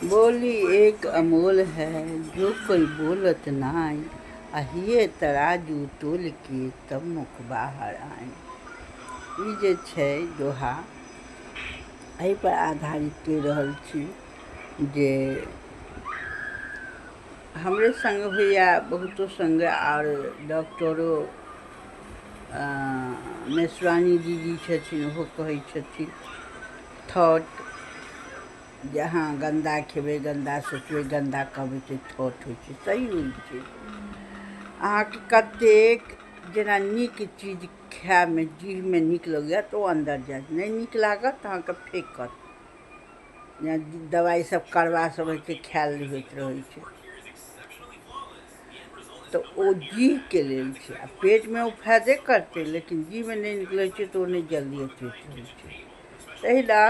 बोली एक अमोल है जो कोई बोलत नाई। अहिए तराजू तोल के तब मुख बाहर आए। ई जे छै दोहा एहि पर आधारित कहि रहल छी जे हमरे संग होइया बहुतो संग और डॉक्टरो मेसवानी दीदी छथिन ओहो कहै छथिन थॉट जहाँ गन्दा खेबै गन्दा सोचबै गन्दा कहबै तऽ थॉट होइ छै सही होइ छै। अहाँके कतेक जेना नीक चीज खायमे जीभमे नीक लगैए तऽ ओ अन्दर जायत, नहि नीक लागत तऽ अहाँके फेकत। जेना दवाइ सब कड़वा सब होइ छै खायल होइत रहै छै तऽ ओ जीहके लेल छै आ पेटमे ओ फायदे करतै लेकिन जीहमे नहि नीक लगै छै तऽ ओ नहि जल्दी अचैत रहै छै। तहिना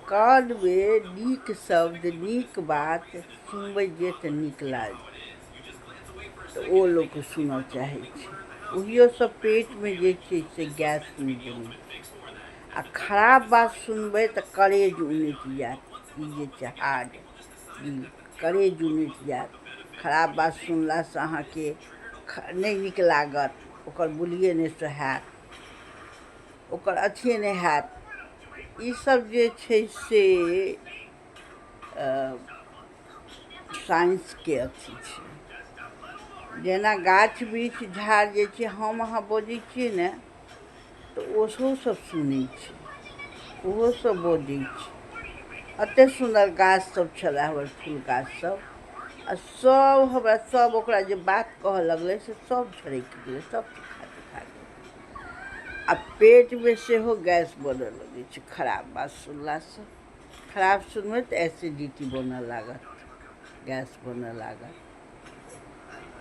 कानमे नीक शब्द नीक बात सुनबै जे तऽ नीक लागत तऽ ओ लोक सुनऽ चाहै छै। ओहियो सब पेटमे जे छै से गैस नहि जमै छै आ खराब बात सुनबै तऽ करेज उनटि जायत। ई जे छै हार्ड करेज उनटि जायत। खराब बात सुनलासँ अहाँके नहि नीक लागत, ओकर बुलिये नहि सोहायत, ओकर अथिये नहि हैत। ईसब जे छै से साइंसके अथी छै। जेना गाछ वृक्ष झाड़ जे छै हम अहाँ बजै छियै ने तऽ ओहो सब सुनै छै, ओहो सब बजै छै। एतेक सुन्दर गाछ सब छलै हमर फूल गाछ सब आ सब हमरा सब ओकरा जे बात कहऽ लगलै से सब झरकि गेलै, सब खा गेलै। आ पेटमे सेहो गैस बनऽ लगै छै खराब बात सुनलासँ। खराब सुनबै तऽ एसिडिटी बनऽ लागत, गैस बनऽ लागत।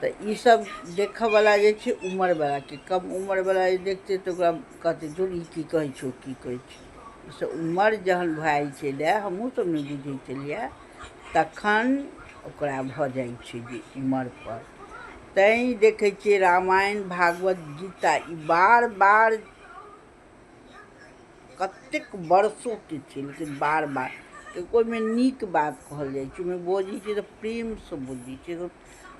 तऽ ईसब देखऽवला जे छै उमरवलाके, कम उमरवला जे देखतै तऽ ओकरा कहतै धुर ई की कहै छौ की कहै छै। ईसब उमर जहन भए जाइ छै ने हमहूँ सब नहि बुझै छलिए तखन ओकरा भऽ जाइ छै जे उमरपर। तैँ देखै छियै रामायण भागवत गीता ई बार बार कतेक वर्षोके छै लेकिन बार बार ओहिमे नीक बात कहल जाइ छै, ओहिमे बजै छै तऽ प्रेमसँ बजै छै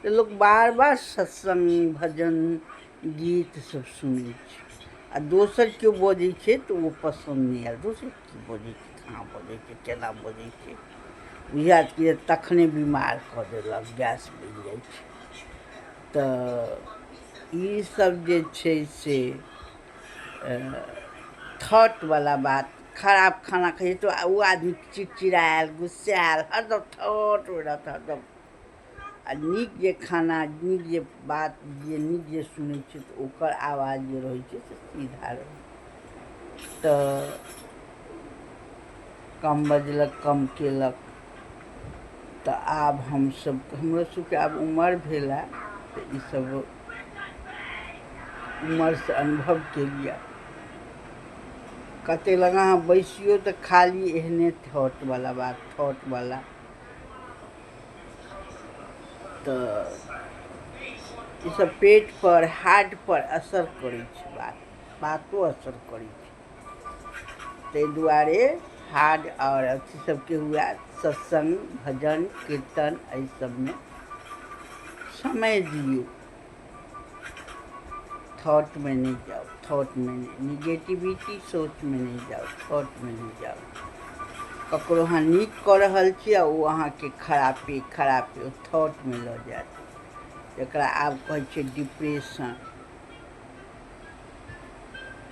तऽ लोक बार बार सत्सङ्ग भजन गीत सब सुनै छै। आ दोसर केओ बजै छै तऽ ओ पसन्द नहि आयल, दोसर की बजै छै कहाँ बजै छै केना बजै छै, बुझाएत कि तखने बीमार कऽ देलक गैस बनि जाइ छै। तऽ ईसब जे छै से थॉटवला बात। खराब खाना खइयै तऽ ओ आदमी चिड़चिड़ाएल गुस्साएल हरदम थॉटमे रहत हरदम। आ नीक जे खाना नीक जे बात जे नीक जे सुनै छै तऽ ओकर आवाज जे रहै छै से सीधा रहै छै। तऽ कम बजलक कम केलक तऽ आब हमसब हमरोसभके आब उमर भेलए तऽ ईसब उमरसँ अनुभव केलिए। कतेक लग अहाँ बैसिऔ तऽ खाली एहने थॉटवला बात थॉटवला। तऽ ईसब पेटपर हार्टपर असर करै छै, बातो असर करै छै। ताहि दुआरे हार्ट आओर अथी सबके हुए सत्सङ्ग भजन कीर्तन एहि सबमे समय दिऔ, थॉटमे नहि जाउ, थॉटमे नहि निगेटिविटी सोचमे नहि जाउ, थॉटमे नहि जाउ। ककरो अहाँ नीक कऽ रहल छी आ ओ अहाँके खरापे ओ थॉटमे लऽ जाएत जकरा आब कहै छै डिप्रेशन।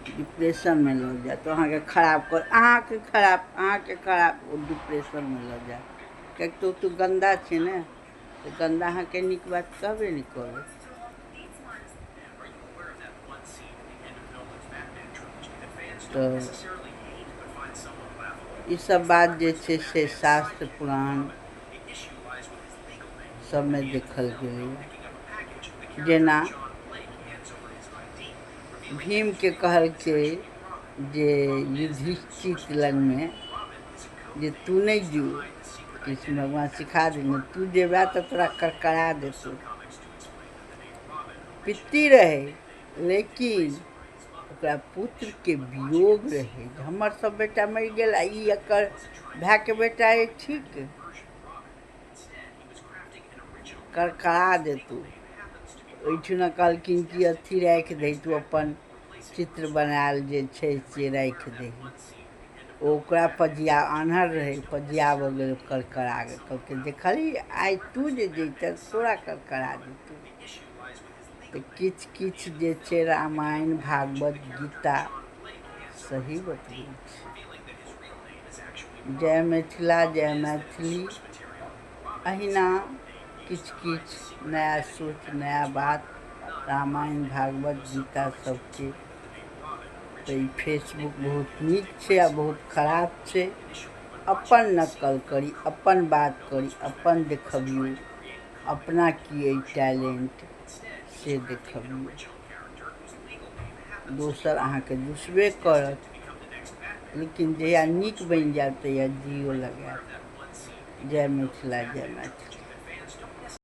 डिप्रेशनमे लऽ जाएत अहाँके खराब अहाँके खराब ओ डिप्रेशनमे लऽ जाएत। किएकि तऽ ओ तऽ गन्दा छै ने तऽ गन्दा अहाँके नीक बात कहबे नहि करत। तऽ ईसब बात जे छै से शास्त्र पुराण सबमे देखल गेलैए। जेना भीमके कहलकै जे युधिष्ठिर लगमे जे तू नहि जो, कृष्ण भगवान सिखा देने तू जेबे तऽ तोरा करकरा देतौ। पित्ती रहै लेकिन ओकरा पुत्रके वियोग रहै जे हमर सब बेटा मरि गेल आ ई एकर भायके बेटा अइ ठीक। करकरा देतू। ओहिठुना कहलखिन कि अथी राखि दही, तू अपन चित्र बनायल जे छै से राखि दही। ओकरा पजिया आन्हर रहै, पजियाबऽ गेल, करकरा गेल। कहलकै देखली आइ तू जे जैतऽ तोरा करकरा देतू। तऽ किछु किछु जे छै रामायण भागवत गीता सही बतबै छै। जय मिथिला, जय मैथिली। अहिना किछु किछु नया सोच, नया बात रामायण भागवत गीता सबके। तऽ ई फेसबुक बहुत नीक छै आ बहुत खराब छै। अपन नकल करी, अपन बात करी, अपन देखबियौ अपना की अइ टैलेंट से देखबियौ। दोसर अहाँके दुसबे करत, लेकिन जहिया नीक बनि जायब तहिया जियो लगायब। जय मिथिला, जय मैथिली।